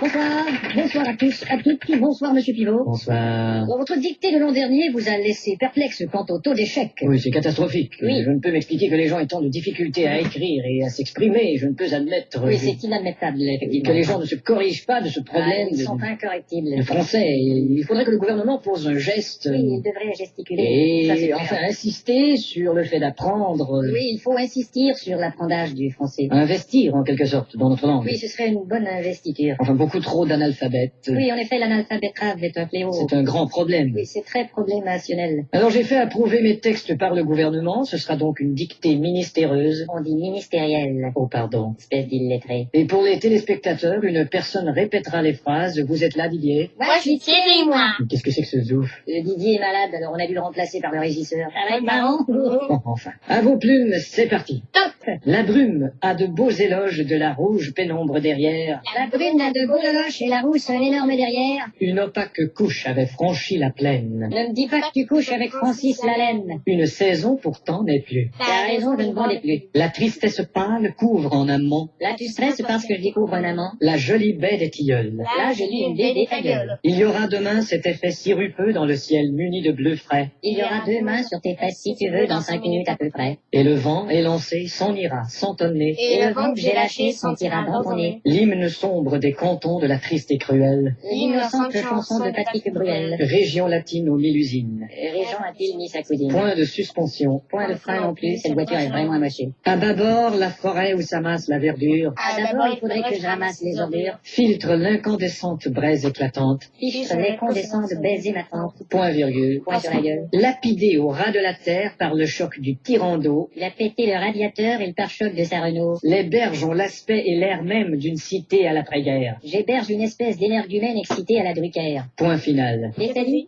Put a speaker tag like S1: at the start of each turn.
S1: Bonsoir. Bonsoir à tous, à toutes. Bonsoir, monsieur Pivot.
S2: Bonsoir.
S1: Bon, votre dictée de l'an dernier vous a laissé perplexe quant au taux d'échec.
S2: Oui, c'est catastrophique.
S1: Oui.
S2: Je ne peux m'expliquer que les gens aient tant de difficultés à écrire et à s'exprimer. Je ne peux admettre
S1: Oui, c'est inadmettable, effectivement.
S2: que les gens ne se corrigent pas de ce problème
S1: Ils sont incorrectibles.
S2: de français. Il faudrait que le gouvernement pose un geste.
S1: Oui, il devrait gesticuler.
S2: Et
S1: Ça, c'est
S2: enfin
S1: clair.
S2: insister sur le fait d'apprendre.
S1: Oui, il faut insister sur l'apprentissage du français.
S2: Investir en quelque sorte dans notre langue.
S1: Oui, ce serait une bonne investiture.
S2: Enfin, beaucoup trop d'analphabètes.
S1: Oui, en effet, l'analphabétrave est un fléau.
S2: C'est un grand problème.
S1: Oui, c'est très problémationnel.
S2: Alors j'ai fait approuver mes textes par le gouvernement. Ce sera donc une dictée ministéreuse.
S1: On dit ministériel.
S2: Oh, pardon.
S1: Espèce d'illettré.
S2: Et pour les téléspectateurs, une personne répétera les phrases. Vous êtes là, Didier?
S3: Moi, je suis Thierry, moi.
S2: Qu'est-ce que c'est que ce zouf?
S1: Didier est malade, alors on a dû le remplacer par le régisseur.
S3: Ça va être marrant.
S2: Bon, enfin. À vos plumes, c'est parti.
S3: Top.
S2: La brume a de beaux éloges de la rouge pénombre derrière.
S1: La brune a de beaux loches et la rousse un énorme derrière.
S2: Une opaque couche avait franchi la plaine.
S1: Ne me dis pas que tu couches avec Francis Lalanne.
S2: Une saison pourtant n'est plus.
S1: T'as raison, je ne vendais plus.
S2: La tristesse pâle couvre en amont
S1: Là, tu stresses parce que je découvre un amant.
S2: la jolie baie des tilleuls.
S1: Là, je lis une BD ta gueule.
S2: Il y aura demain cet effet sirupeux dans le ciel muni de bleu frais.
S1: Il y aura 2 mains sur tes fesses si tu veux dans 5 minutes à peu près.
S2: Et le vent élancé s'en ira sans tonner.
S1: Et le vent que j'ai lâché sentira dans ton nez.
S2: L'hymne sombre des cantons de la triste et cruelle
S1: L'innocente chanson de Patrick Bruel.
S2: région latine aux 1000 usines.
S1: Régent a-t-il mis sa cousine?
S2: Point de suspension.
S1: Point de frein non plus, cette voiture est vraiment amochée.
S2: À bâbord, la forêt où s'amasse la verdure
S1: Ah, d'abord, il faudrait que je ramasse les ordures.
S2: filtre l'incandescente braise éclatante.
S1: Fichtre les condescends de baiser ma tante.
S2: Point virgule.
S1: Point sur la gueule.
S2: Lapidé au ras de la terre par le choc du tyran d'eau,
S1: Il a pété le radiateur et le pare-choc de sa Renault.
S2: les berges ont l'aspect et l'air même d'une cité à l'après-guerre.
S1: J'héberge une espèce d'énergumène excitée à la Drucker.
S2: Point final.
S1: Et salut.